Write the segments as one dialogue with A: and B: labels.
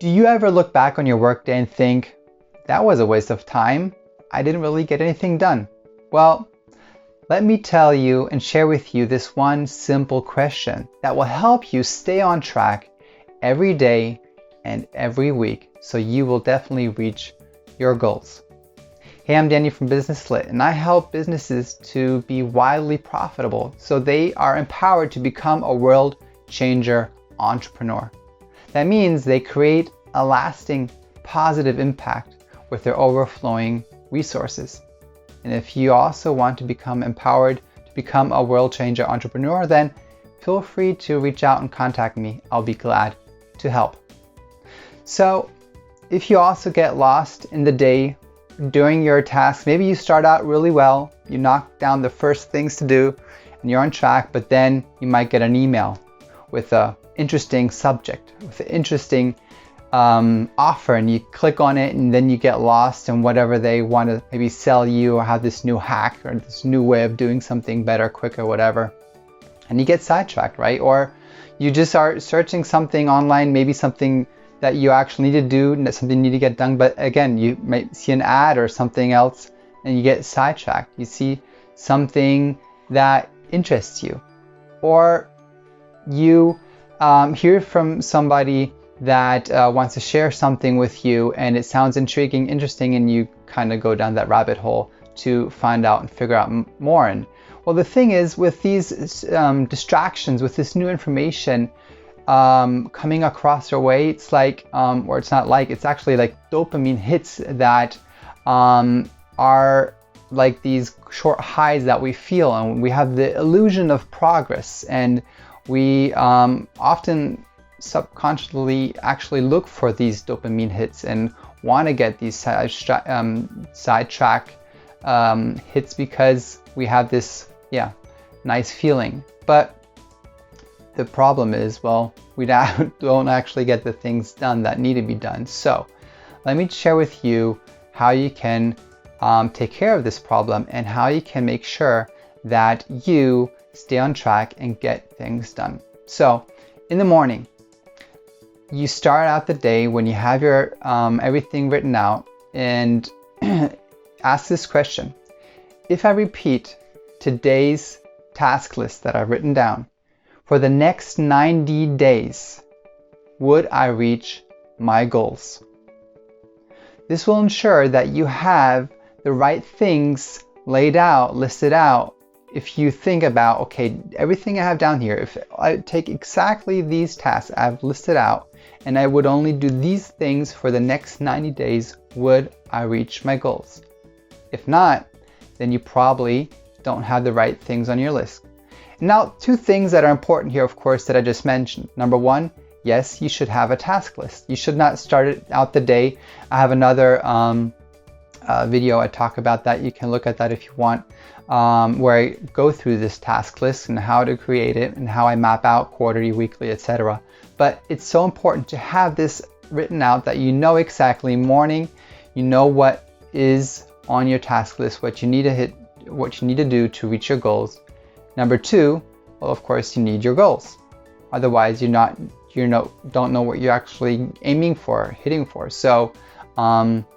A: Do you ever look back on your workday and think, that was a waste of time? I didn't really get anything done. Well, let me tell you and share with you this one simple question that will help you stay on track every day and every week, so you will definitely reach your goals. Hey, I'm Danny from Business Lit, and I help businesses to be wildly profitable so they are empowered to become a world changer entrepreneur. That means they create a lasting positive impact with their overflowing resources. And if you also want to become empowered to become a world changer entrepreneur, then feel free to reach out and contact me. I'll be glad to help. So if you also get lost in the day during your tasks, maybe you start out really well, you knock down the first things to do and you're on track, but then you might get an email with an interesting subject, with an interesting offer, and you click on it and then you get lost in whatever they want to maybe sell you, or have this new hack or this new way of doing something better, quicker, whatever, and you get sidetracked, right? Or you just are searching something online, maybe something that you actually need to do, something you need to get done, but again, you might see an ad or something else and you get sidetracked. You see something that interests you, or you hear from somebody that wants to share something with you and it sounds intriguing, interesting, and you kind of go down that rabbit hole to find out and figure out more. And well, the thing is, with these distractions, with this new information coming across your way, it's like, or it's not like, it's actually like dopamine hits that are like these short highs that we feel, and we have the illusion of progress, and we often subconsciously actually look for these dopamine hits and want to get these sidetrack hits because we have this nice feeling. But the problem is, well, we don't actually get the things done that need to be done. So let me share with you how you can take care of this problem and how you can make sure that you stay on track and get things done. So in the morning, you start out the day when you have your everything written out, and ask this question: if I repeat today's task list that I've written down for the next 90 days, would I reach my goals? This will ensure that you have the right things laid out, listed out. If you think about, okay, everything I have down here, if I take exactly these tasks I've listed out and I would only do these things for the next 90 days, would I reach my goals? If not, then you probably don't have the right things on your list. Now, two things that are important here, of course, that I just mentioned. Number one, yes, you should have a task list. You should not start out the day. I have another video I talk about that. You can look at that if you want, where I go through this task list and how to create it and how I map out quarterly, weekly, etc. But it's so important to have this written out that you know exactly morning, you know what is on your task list, what you need to hit, what you need to do to reach your goals. Number two, well, of course, you need your goals. Otherwise, you don't know what you're actually aiming for, hitting for. So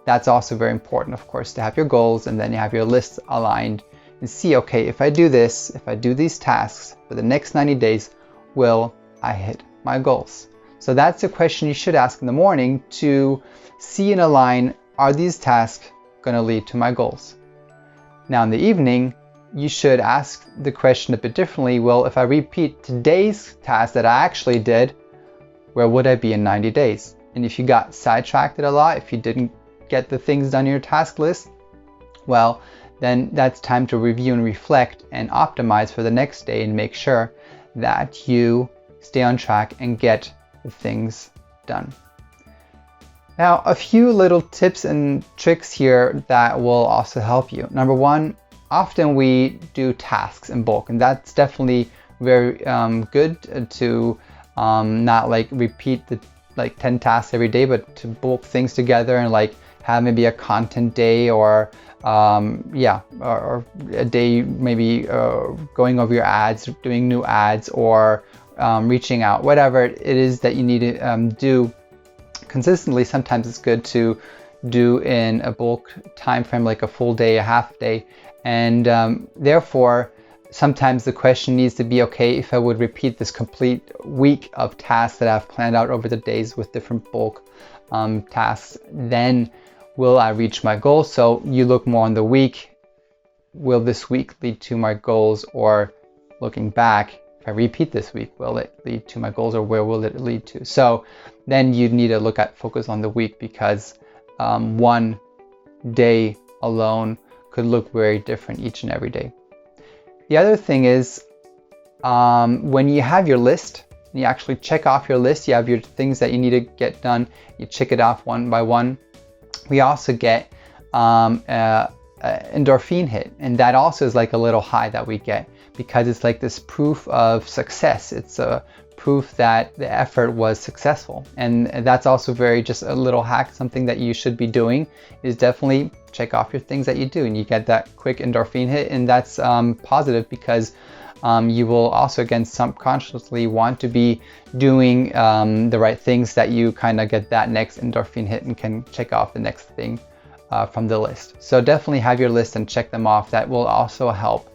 A: that's also very important, of course, to have your goals, and then you have your lists aligned and see, okay, if I do this, if I do these tasks for the next 90 days, will I hit my goals? So that's a question you should ask in the morning to see and align, are these tasks going to lead to my goals? Now in the evening, you should ask the question a bit differently. Well, if I repeat today's task that I actually did, where would I be in 90 days? And if you got sidetracked a lot, if you didn't get the things done on your task list, well, then that's time to review and reflect and optimize for the next day and make sure that you stay on track and get the things done. Now, a few little tips and tricks here that will also help you. Number one, often we do tasks in bulk, and that's definitely very good to not like repeat the 10 tasks every day, but to bulk things together and like have maybe a content day or or a day maybe going over your ads, doing new ads, or reaching out, whatever it is that you need to do consistently, sometimes it's good to do in a bulk time frame, like a full day, a half day. And therefore, sometimes the question needs to be, okay, if I would repeat this complete week of tasks that I've planned out over the days with different bulk tasks, then will I reach my goal? So you look more on the week. Will this week lead to my goals? Or looking back, if I repeat this week, will it lead to my goals, or where will it lead to? So then you need to focus on the week, because one day alone could look very different each and every day. The other thing is, when you have your list, you actually check off your list, you have your things that you need to get done, you check it off one by one. We also get endorphin hit, and that also is like a little high that we get, because it's like this proof of success. It's a proof that the effort was successful. And that's also just a little hack. Something that you should be doing is definitely check off your things that you do, and you get that quick endorphin hit. And that's positive, because you will also, again, subconsciously want to be doing the right things, that you kind of get that next endorphin hit and can check off the next thing from the list. So definitely have your list and check them off. That will also help.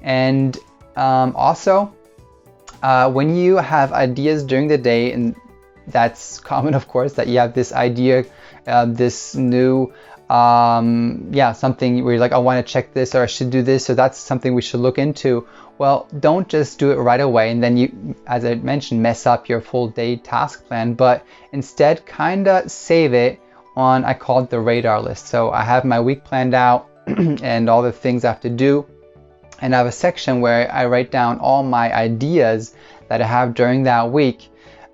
A: And also, when you have ideas during the day, and that's common, of course, that you have this idea, this new something where you're like, I want to check this, or I should do this, so that's something we should look into. Well, don't just do it right away and then you, as I mentioned, mess up your full day task plan, but instead kind of save it on, I call it the radar list. So I have my week planned out and all the things I have to do, and I have a section where I write down all my ideas that I have during that week,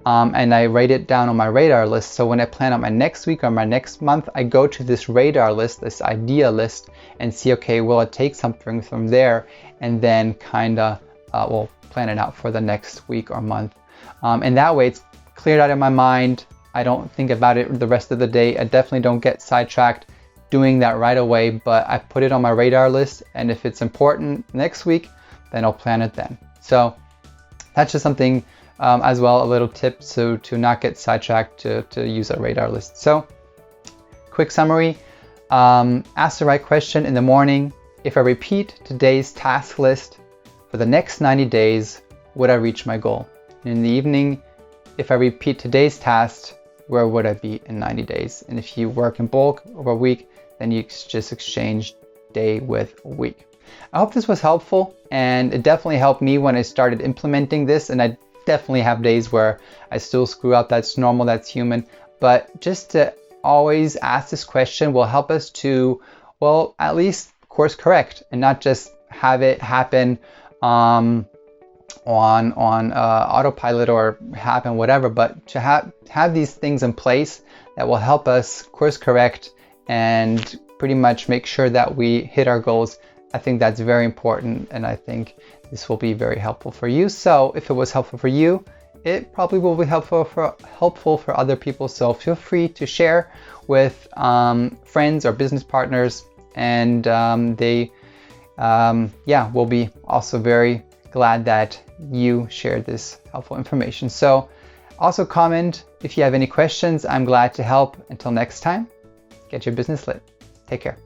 A: and I write it down on my radar list. So when I plan out my next week or my next month, I go to this radar list, this idea list, and see, okay, will I take something from there, and then kind of plan it out for the next week or month. And that way it's cleared out of my mind. I don't think about it the rest of the day. I definitely don't get sidetracked doing that right away, but I put it on my radar list, and if it's important next week, then I'll plan it then. So that's just something as well, a little tip, so to not get sidetracked, to use a radar list. So quick summary, ask the right question in the morning. If I repeat today's task list for the next 90 days, would I reach my goal? And in the evening, if I repeat today's task, where would I be in 90 days? And if you work in bulk over a week, then you just exchange day with week. I hope this was helpful, and it definitely helped me when I started implementing this, and I definitely have days where I still screw up. That's normal, that's human. But just to always ask this question will help us to, well, at least course correct, and not just have it happen on autopilot, or happen whatever, but to have these things in place that will help us course correct and pretty much make sure that we hit our goals. I think that's very important, and I think this will be very helpful for you. So if it was helpful for you, it probably will be helpful for other people. So feel free to share with friends or business partners, and they will be also very glad that you shared this helpful information. So also comment if you have any questions. I'm glad to help. Until next time, get your business lit. Take care.